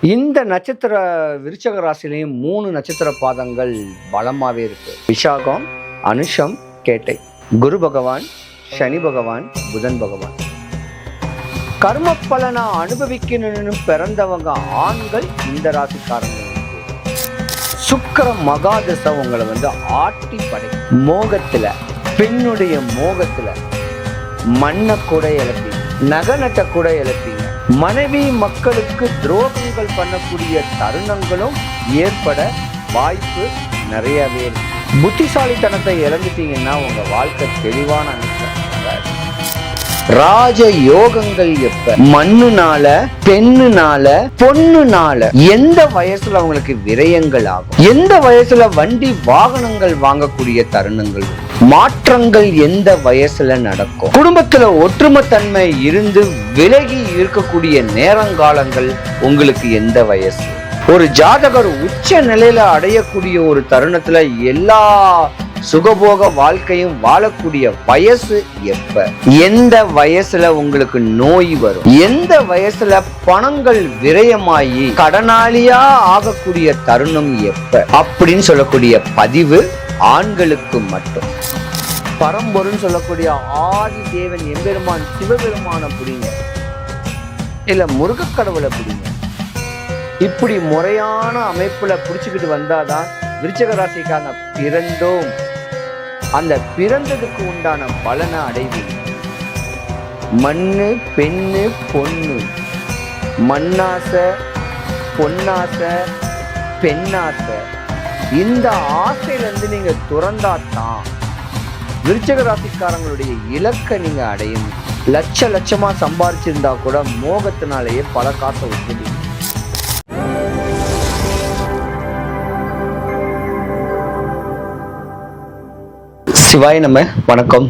இந்த நட்சத்திர விருச்சக ராசிலையும் 3 நட்சத்திர பாதங்கள் பலமாவே இருக்கு. விஷாகம், அனுஷம், கேட்டை. குரு பகவான், சனி பகவான், புதன் பகவான். கர்ம பலனை அனுபவிக்கணும்னு பிறந்தவங்க ஆண்கள் இந்த ராசிக்காரங்க. சுக்கிர மகாதசை உங்களை ஆட்டி படை மோகத்துல, பெண்ணுடைய மோகத்துல மண்ணை கூட இழப்பீங்க, நகநட்ட கூட இழப்பீங்க. மனைவி மக்களுக்கு துரோகங்கள் பண்ணக்கூடிய தருணங்களும் ஏற்பட வாய்ப்பு நிறையவே இருக்கு. புத்திசாலித்தனத்தை இழந்துட்டீங்கன்னா உங்க வாழ்க்கை தெளிவான ராஜ யோகங்கள் எப்ப மண்ணுனால, பெண்ணுனால, பொண்ணுனால எந்த வயசுல அவங்களுக்கு விரயங்கள் ஆகும், எந்த வயசுல வண்டி வாகனங்கள் வாங்கக்கூடிய தருணங்கள், மாற்றங்கள் எந்த வயசுல நடக்கும், குடும்பத்துல ஒற்றுமைத்தன்மை இருந்து விலகி இருக்கக்கூடிய நேரங்காலங்கள் உங்களுக்கு எந்த வயசு, ஒரு ஜாதகர் உச்ச நிலையில அடையக்கூடிய ஒரு தருணத்துல எல்லா சுகபோக வாழ்க்கையும் வாழக்கூடிய வயசு எப்ப, எந்த வயசுல உங்களுக்கு நோய் வரும், எந்த வயசுல பணங்கள் விரயமாயி கடனாளியா ஆகக்கூடிய தருணம் எப்ப அப்படின்னு சொல்லக்கூடிய பதிவு ஆண்களுக்கு மட்டும். பரம்பொருன்னு சொல்லக்கூடிய ஆதி தேவன் எம்பெருமான் சிவபெருமான புரிங்க, இல்ல முருகக்கடவுளை புரிங்க. இப்படி முறையான அமைப்புல புடிச்சுக்கிட்டு வந்தாதான் விருச்சக ராசிக்கான பிறந்தோம், அந்த பிறந்ததுக்கு உண்டான பலனை அடைவீங்க. மண்ணு, பெண்ணு, பொண்ணு, மண்ணாசை, பொன்னாசை, பெண்ணாசை, இந்த ஆசையிலிருந்து நீங்க துறந்தாதான் விருச்சக ராசிக்காரங்களுடைய இலக்கை நீங்க அடையும். லட்சமா சம்பாதிச்சிருந்தா கூட மோகத்தினாலேயே பல காசை வச்சுடுவீங்க. சிவாய நம்ம வணக்கம்.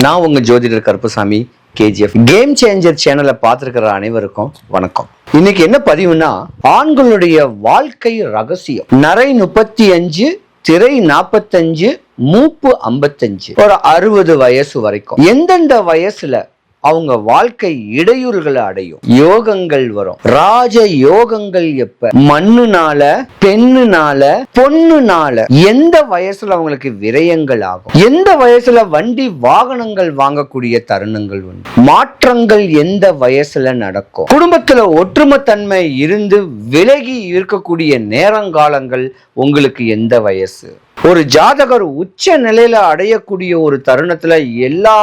நான் உங்க ஜோதிடர் கருப்பசாமி, KGF கேம் சேஞ்சர் சேனலை பார்த்திருக்கிற அனைவருக்கும் வணக்கம். இன்னைக்கு என்ன பதிவுனா, ஆண்களுடைய வாழ்க்கை ரகசியம். நரை 35, திரை 45, மூப்பு 55, ஒரு 60 வயசு வரைக்கும் எந்தெந்த வயசுல அவங்க வாழ்க்கை இடையூறுகளை அடையும், யோகங்கள் வரும். ராஜ யோகங்கள் எப்ப மண்ணுனால, பெண்ணுனால, பொண்ணுனால எந்த வயசுல அவங்களுக்கு விரயங்கள் ஆகும், எந்த வயசுல வண்டி வாகனங்கள் வாங்கக்கூடிய தருணங்கள் உண்டு, மாற்றங்கள் எந்த வயசுல நடக்கும், குடும்பத்துல ஒற்றுமைத்தன்மை இருந்து விலகி இருக்கக்கூடிய நேரங்காலங்கள் உங்களுக்கு எந்த வயசு, ஒரு ஜாதகர் உச்ச நிலையில அடையக்கூடிய ஒரு தருணத்துல எல்லா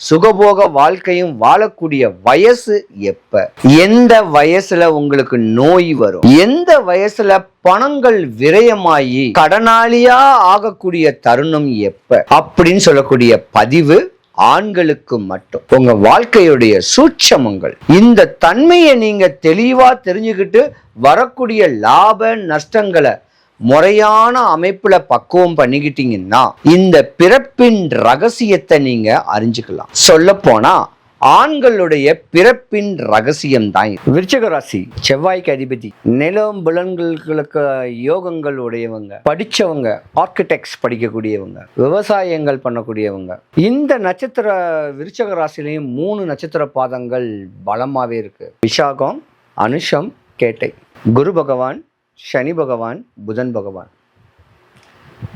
சுகபோக வாழ்க்கையும் வாழக்கூடிய வயசு எப்ப, எந்த வயசுல உங்களுக்கு நோய் வரும், எந்த வயசுல பணங்கள் விரயமாயி கடனாளியா ஆகக்கூடிய தருணம் எப்ப அப்படின்னு சொல்லக்கூடிய பதிவு ஆண்களுக்கு மட்டும். உங்க வாழ்க்கையுடைய சூட்சமங்கள், இந்த தன்மையை நீங்க தெளிவா தெரிஞ்சுக்கிட்டு வரக்கூடிய லாப நஷ்டங்களை முறையான அமைப்புல பக்குவம் பண்ணிக்கிட்டீங்கன்னா இந்த பிறப்பின் ரகசியத்தை நீங்க அறிஞ்சுக்கலாம். சொல்ல போனா ஆண்களுடைய பிறப்பின் ரகசியம் தான். விருச்சக ராசி செவ்வாய்க்கு அதிபதி, நிலம் புலன்களுக்கு யோகங்கள் உடையவங்க, படிச்சவங்க, ஆர்கிடெக்ட்ஸ் படிக்கக்கூடியவங்க, விவசாயங்கள் பண்ணக்கூடியவங்க. இந்த நட்சத்திர விருச்சக ராசிலையும் 3 நட்சத்திர பாதங்கள் பலமாவே இருக்கு. விஷாகம், அனுஷம், கேட்டை. குரு பகவான், சனி பகவான், புதன் பகவான்.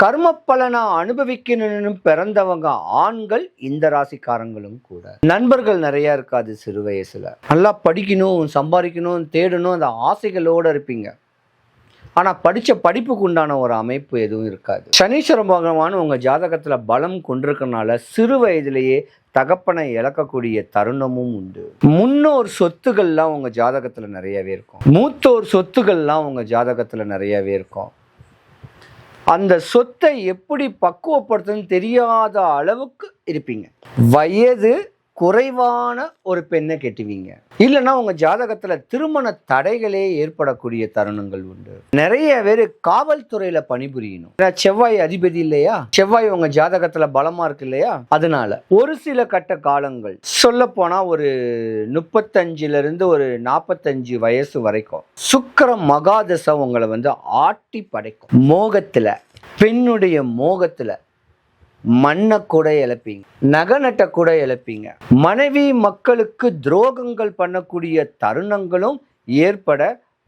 கர்ம பலனை அனுபவிக்கணும்னு பிறந்தவங்க ஆண்கள் இந்த ராசிக்காரங்களும் கூட. நண்பர்கள் நிறைய இருக்காது. சிறு வயசுல நல்லா படிக்கணும், சம்பாதிக்கணும், தேடணும், அந்த ஆசைகளோட இருப்பீங்க. ஆனா படிச்ச படிப்புக்கு உண்டான ஒரு அமைப்பு எதுவும் இருக்காது. சனீஸ்வர பகவான் உங்க ஜாதகத்துல பலம் கொண்டிருக்கனால சிறு வயதிலேயே தகப்பனை இழக்கக்கூடிய தருணமும் உண்டு. முன்னோர் சொத்துக்கள்லாம் உங்க ஜாதகத்துல நிறையவே இருக்கும். மூத்தோர் சொத்துக்கள்லாம் உங்க ஜாதகத்துல நிறையவே இருக்கும். அந்த சொத்தை எப்படி பக்குவப்படுத்துன்னு தெரியாத அளவுக்கு இருப்பீங்க. வயது குறைவான ஒரு பெண்ணை கெட்டுவீங்க. இல்லைன்னா உங்க ஜாதகத்துல திருமண தடைகளே ஏற்படக்கூடிய தருணங்கள் உண்டு. நிறைய பேர் காவல்துறையில பணிபுரியணும். செவ்வாய் அதிபதி இல்லையா, செவ்வாய் உங்க ஜாதகத்துல பலமா இருக்கு இல்லையா, அதனால ஒரு சில கட்ட காலங்கள், சொல்ல போனா ஒரு 35 இருந்து ஒரு 45 வயசு வரைக்கும் சுக்கிர மகாதசை உங்களை ஆட்டி படைக்கும். மோகத்துல, பெண்ணுடைய மோகத்துல மண்ணை கூட இழப்பீங்க, நகநட்ட கூட இழப்பீங்க. மனைவி மக்களுக்கு துரோகங்கள் பண்ணக்கூடிய தருணங்களும் ஏற்பட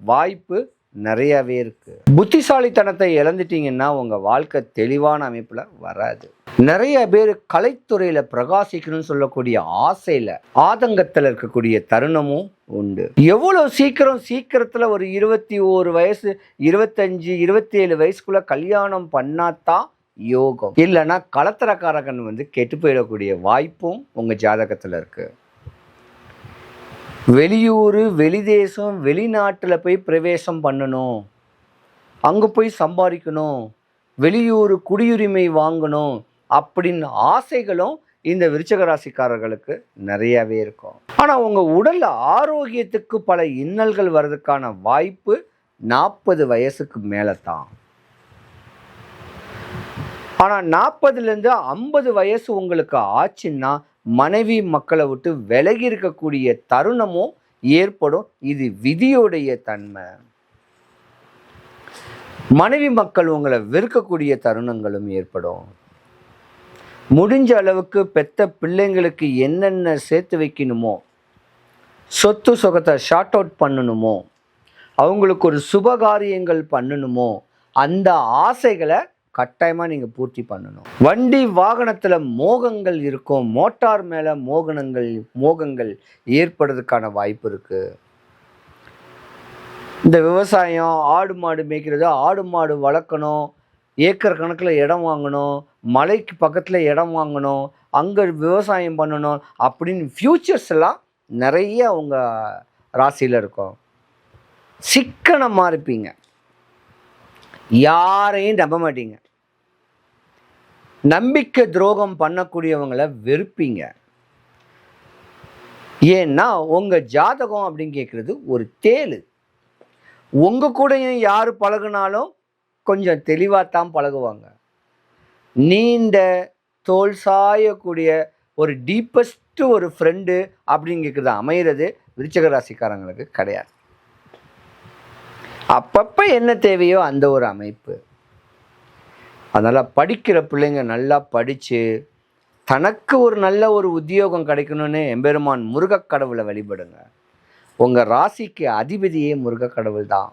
வாய்ப்பு நிறையவே இருக்கு. புத்திசாலித்தனத்தை இழந்துட்டீங்கன்னா உங்க வாழ்க்கை தெளிவான அமைப்புல வராது. நிறைய பேர் கலைத்துறையில பிரகாசிக்கணும்னு சொல்லக்கூடிய ஆசையில ஆதங்கத்துல இருக்கக்கூடிய தருணமும் உண்டு. எவ்வளவு சீக்கிரத்துல ஒரு 21 வயசு 25 27 வயசுக்குள்ள கல்யாணம் பண்ணாதான் யோகம், இல்லைன்னா களத்திரக்காரகன் கெட்டு போயிடக்கூடிய வாய்ப்பும் உங்க ஜாதகத்துல இருக்கு. வெளியூர் வெளிதேசம் வெளிநாட்டில் போய் பிரவேசம் பண்ணணும், அங்கே போய் சம்பாதிக்கணும், வெளியூர் குடியுரிமை வாங்கணும் அப்படின்னு ஆசைகளும் இந்த விருச்சிக ராசிக்காரர்களுக்கு நிறையவே இருக்கும். ஆனால் உங்கள் உடல் ஆரோக்கியத்துக்கு பல இன்னல்கள் வர்றதுக்கான வாய்ப்பு 40 வயசுக்கு மேலே தான். ஆனால் 40லேருந்து 50 வயசு உங்களுக்கு ஆச்சுன்னா மனைவி மக்களை விட்டு விலகி இருக்கக்கூடிய தருணமும் ஏற்படும். இது விதியுடைய தன்மை. மனைவி மக்கள் உங்களை வெறுக்கக்கூடிய தருணங்களும் ஏற்படும். முடிஞ்ச அளவுக்கு பெத்த பிள்ளைங்களுக்கு என்னென்ன சேர்த்து வைக்கணுமோ, சொத்து சுகத்தை ஷார்ட் அவுட் பண்ணணுமோ, அவங்களுக்கு ஒரு சுபகாரியங்கள் பண்ணணுமோ, அந்த ஆசைகளை கட்டாயமாக நீங்கள் பூர்த்தி பண்ணணும். வண்டி வாகனத்தில் மோகங்கள் இருக்கும், மோட்டார் மேலே மோகங்கள் ஏற்படுறதுக்கான வாய்ப்பு இருக்குது. இந்த விவசாயம், ஆடு மாடு மேய்க்கிறது, ஆடு மாடு வளர்க்கணும், ஏக்கர் கணக்கில் இடம் வாங்கணும், மலைக்கு பக்கத்தில் இடம் வாங்கணும், அங்கே விவசாயம் பண்ணணும் அப்படின்னு ஃப்யூச்சர்ஸ் எல்லாம் நிறைய உங்கள் ராசியில் இருக்கும். சிக்கனமாக இருப்பீங்க, யாரையும் நம்ப மாட்டீங்க, நம்பிக்கை துரோகம் பண்ணக்கூடியவங்களை வெறுப்பீங்க. ஏன்னா உங்க ஜாதகம் அப்படின்னு கேட்குறது ஒரு தேளு. உங்க கூடயும் யார் பழகுனாலும் கொஞ்சம் தெளிவாகத்தான் பழகுவாங்க. நீண்ட தோல் சாயக்கூடிய ஒரு டீப்பஸ்ட் ஒரு ஃப்ரெண்டு அப்படிங்கிறது அமைகிறது விருச்சிக ராசிக்காரங்களுக்கு கிடையாது. அப்பப்போ என்ன தேவையோ அந்த ஒரு அமைப்பு. அதனால் படிக்கிற பிள்ளைங்க நல்லா படித்து தனக்கு ஒரு நல்ல ஒரு உத்தியோகம் கிடைக்கணும்னு எம்பெருமான் முருகக் கடவுளை வழிபடுங்க. உங்கள் ராசிக்கு அதிபதியே முருகக் கடவுள் தான்.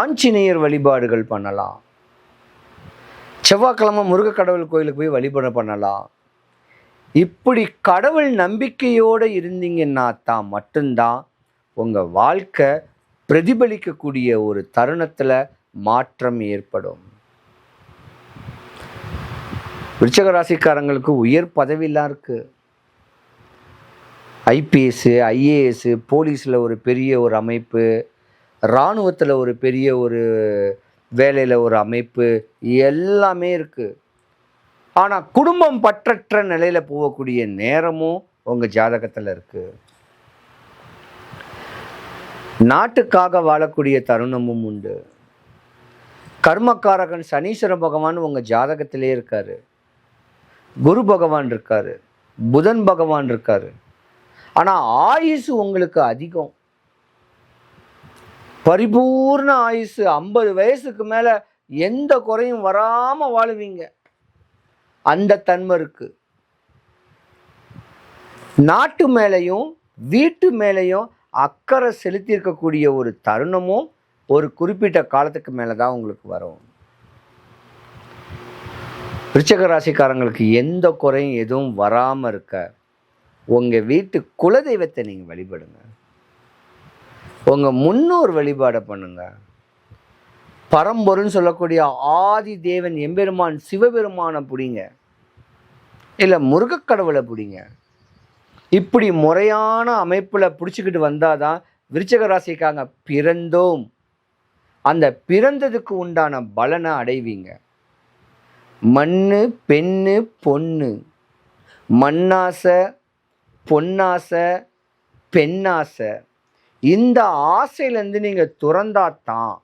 ஆஞ்சநேயர் வழிபாடுகள் பண்ணலாம். செவ்வாய்க்கிழமை முருகக் கடவுள் கோயிலுக்கு போய் வழிபாடு பண்ணலாம். இப்படி கடவுள் நம்பிக்கையோடு இருந்தீங்கன்னா தான் மட்டும்தான் உங்கள் வாழ்க்கை பிரதிபலிக்கக்கூடிய ஒரு தருணத்தில் மாற்றம் ஏற்படும். விருச்சிக ராசிக்காரங்களுக்கு உயர் பதவியெல்லாம் இருக்குது. IPS, IAS, போலீஸில் ஒரு பெரிய ஒரு அமைப்பு, இராணுவத்தில் ஒரு பெரிய ஒரு வேலையில் ஒரு அமைப்பு, எல்லாமே இருக்குது. ஆனால் குடும்பம் பற்றற்ற நிலையில் போகக்கூடிய நேரமும் உங்கள் ஜாதகத்தில் இருக்குது. நாட்டுக்காக வாழக்கூடிய தருணமும் உண்டு. கர்மக்காரகன் சனீஸ்வர பகவான் உங்கள் ஜாதகத்திலே இருக்கார், குரு பகவான் இருக்கார், புதன் பகவான் இருக்கார். ஆனால் ஆயுசு உங்களுக்கு அதிகம், பரிபூர்ண ஆயுசு. 50 வயசுக்கு மேலே எந்த குறையும் வராமல் வாழுவீங்க, அந்த தன்மை இருக்கு. நாட்டு மேலேயும் வீட்டு மேலேயும் அக்கறை செலுத்தியிருக்கக்கூடிய ஒரு தருணமும் ஒரு குறிப்பிட்ட காலத்துக்கு மேலே தான் உங்களுக்கு வரும். விருச்சிக ராசிக்காரங்களுக்கு எந்த குறையும் எதுவும் வராமல் இருக்க உங்கள் வீட்டு குலதெய்வத்தை நீங்கள் வழிபடுங்க. உங்கள் முன்னோர் வழிபாடை பண்ணுங்க. பரம்பொருன்னு சொல்லக்கூடிய ஆதி தேவன் எம்பெருமான் சிவபெருமானை பிடிங்க, இல்லை முருகக்கடவுளை பிடிங்க. இப்படி முறையான அமைப்பில் பிடிச்சிக்கிட்டு வந்தால் தான் விருச்சிக ராசிக்காங்க பிறந்தோம், அந்த பிறந்ததுக்கு உண்டான பலனை அடைவீங்க. மண்ணு பெண்ணு பொண்ணு, மண்ணாசை பொன்னாசை பெண்ணாசை, இந்த ஆசையிலேருந்து நீங்கள் துறந்தாதான்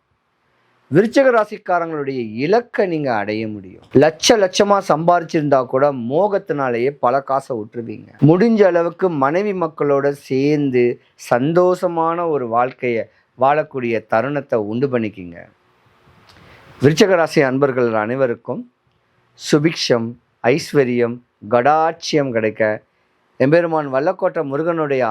விருச்சிக ராசிக்காரங்களுடைய இலக்கை நீங்கள் அடைய முடியும். லட்சமாக சம்பாரிச்சிருந்தா கூட மோகத்தினாலேயே பல காசை விட்டுருவீங்க. முடிஞ்ச அளவுக்கு மனைவி மக்களோட சேர்ந்து சந்தோஷமான ஒரு வாழ்க்கையை வாழக்கூடிய தருணத்தை உண்டு பண்ணிக்கிங்க. விருச்சிக ராசி அன்பர்கள் அனைவருக்கும் சுபிக்ஷம், ஐஸ்வர்யம், கடாட்சியம் கிடைக்க எம்பெருமான் வல்லக்கோட்டை முருகனுடைய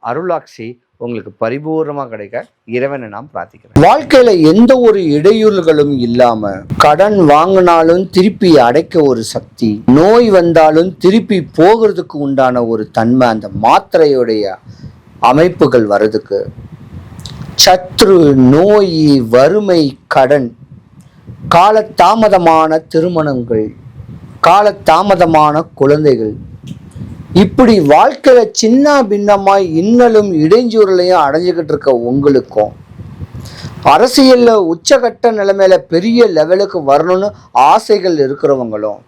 அருளாட்சி உங்களுக்கு பரிபூர்ணமா கிடைக்க இறைவனை நாம் பிரார்த்திக்கிறேன். வாழ்க்கையில எந்த ஒரு இடையூறுகளும் இல்லாம கடன் வாங்கினாலும் திருப்பி அடைக்க ஒரு சக்தி, நோய் வந்தாலும் திருப்பி போகிறதுக்கு உண்டான ஒரு தன்மை அந்த மாத்திரையுடைய அமைப்புகள் வர்றதுக்கு, சத்ரு, நோய், வறுமை, கடன், காலதாமதமான திருமணங்கள், காலதாமதமான குழந்தைகள், இப்படி வாழ்க்கையில சின்ன பின்னமாய் இன்னலும் இடைஞ்சூரலையும் அடைஞ்சுக்கிட்டு இருக்க உங்களுக்கும், அரசியல்ல உச்சகட்ட நிலைமையில பெரிய லெவலுக்கு வரணும்னு ஆசைகள் இருக்கிறவங்களும்,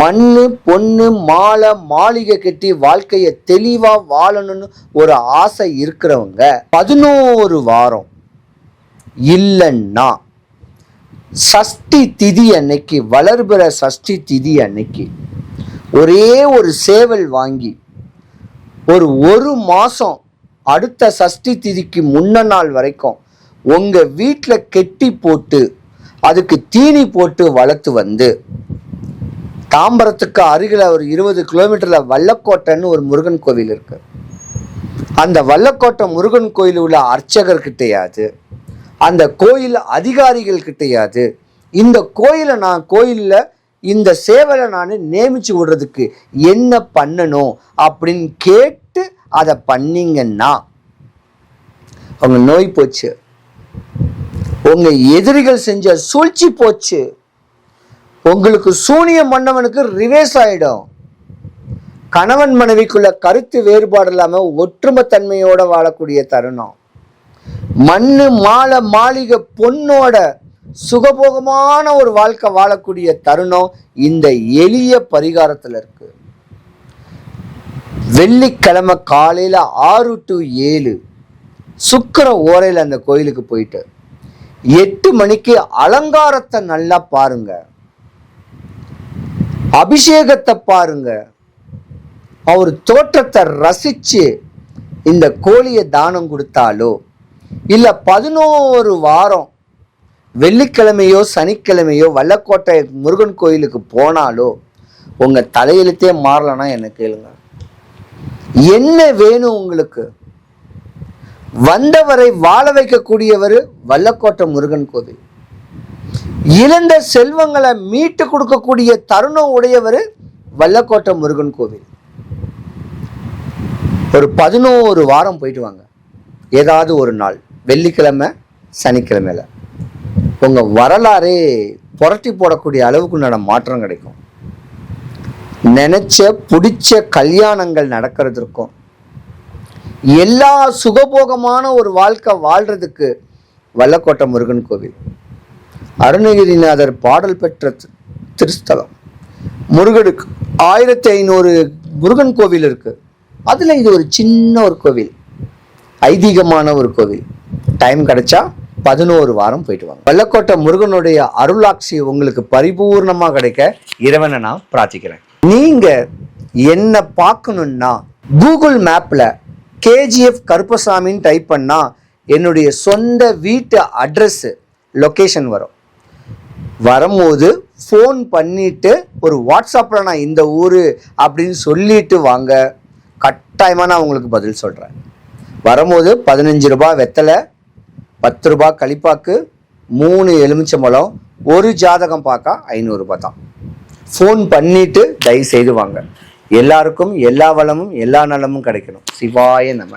மண்ணு பொண்ணு மாலை மாளிகை கட்டி வாழ்க்கைய தெளிவா வாழணும்னு ஒரு ஆசை இருக்கிறவங்க 11 வாரம் இல்லைன்னா சஷ்டி திதி அன்னைக்கு, வளர்பிற சஷ்டி திதி அன்னைக்கு ஒரே ஒரு சேவல் வாங்கி ஒரு மாசம் அடுத்த சஷ்டி திதிக்கு முன்ன நாள் வரைக்கும் உங்க வீட்டில் கெட்டி போட்டு அதுக்கு தீனி போட்டு வளர்த்து வந்து, தாம்பரத்துக்கு அருகில் ஒரு 20 கிலோமீட்டர்ல வல்லக்கோட்டைன்னு ஒரு முருகன் கோவில் இருக்கு. அந்த வல்லக்கோட்டை முருகன் கோயில் உள்ள அர்ச்சகர் கிட்டையாது, அந்த கோயில் அதிகாரிகள் கிட்டையாது, இந்த கோயிலில் இந்த சேவலை நான் நியமிச்சு விடுறதுக்கு என்ன பண்ணணும் அப்படின்னு கேட்டு அதை பண்ணீங்கன்னா உங்க நோய் போச்சு, உங்க எதிரிகள் செஞ்ச சூழ்ச்சி போச்சு, உங்களுக்கு சூனியம் பண்ணவனுக்கு ரிவேஸ் ஆயிடும், கணவன் மனைவிக்குள்ள கருத்து வேறுபாடு இல்லாம ஒற்றுமை தன்மையோட வாழக்கூடிய தருணம், மண்ணு மாலை மாளிகை பொண்ணோட சுகபோகமான ஒரு வாழ்க்கை வாழக்கூடிய தருணம் இந்த எளிய பரிகாரத்துல இருக்கு. வெள்ளிக்கிழமை காலையில 6 to 7 சுக்கிர ஓரையில அந்த கோயிலுக்கு போயிட்டு 8 மணிக்கு அலங்காரத்தை நல்லா பாருங்க, அபிஷேகத்தை பாருங்க, அவர் தோற்றத்தை ரசிச்சு இந்த கோழியை தானம் கொடுத்தாலோ இல்ல 11 வாரம் வெள்ளிக்கிழமையோ சனிக்கிழமையோ வல்லக்கோட்டை முருகன் கோயிலுக்கு போனாலோ உங்க தலையெழுத்தே மாறலன்னா என்ன கேளுங்க. என்ன வேணும் உங்களுக்கு? வந்தவரை வாழ வைக்கக்கூடியவர் வல்லக்கோட்டை முருகன் கோவில், இழந்த செல்வங்களை மீட்டு கொடுக்கக்கூடிய தருணம் உடையவர் வல்லக்கோட்டை முருகன் கோவில். ஒரு 11 வாரம் போயிட்டு வாங்க, ஏதாவது ஒரு நாள் வெள்ளிக்கிழமை சனிக்கிழமையில உங்க வரலாறே புரட்டி போடக்கூடிய அளவுக்கு மாற்றம் கிடைக்கும். நினைச்ச பிடிச்ச கல்யாணங்கள் நடக்கிறதுக்கும் எல்லா சுகபோகமான ஒரு வாழ்க்கை வாழ்றதுக்கு வல்லக்கோட்டை முருகன் கோவில், அருணகிரிநாதர் பாடல் பெற்ற திருஸ்தலம், முருகனுக்கு 1500 முருகன் கோவில் இருக்கு. அதுல இது ஒரு சின்ன ஒரு கோவில், ஐதீகமான ஒரு கோவில். டைம் கிடைச்சா 11 வாரம் போயிட்டு வாங்க. வல்லக்கோட்டை முருகனுடைய அருளாட்சி உங்களுக்கு பரிபூர்ணமா கிடைக்க இறைவனை நான் பிரார்த்திக்கிறேன். நீங்க என்ன பார்க்கணும்னா கூகுள் மேப்ல KGF கருப்பசாமின்னு டைப் பண்ணா என்னுடைய சொந்த வீட்டு அட்ரஸ் லொகேஷன் வரும். வரும்போது ஃபோன் பண்ணிட்டு ஒரு வாட்ஸ்அப்ல நான் இந்த ஊரு அப்படின்னு சொல்லிட்டு வாங்க, கட்டாயமா நான் உங்களுக்கு பதில் சொல்றேன். வரும்போது 15 ரூபாய் வெத்தலை, 10 ரூபாய் களிப்பாக்கு, 3 எலுமிச்சம்பழம், ஒரு ஜாதகம் பார்க்க 500 ரூபாய் தான். ஃபோன் பண்ணிட்டு தயவு செய்து வாங்க. எல்லாருக்கும் எல்லா வளமும் எல்லா நலமும் கிடைக்கணும். சிவாய நம.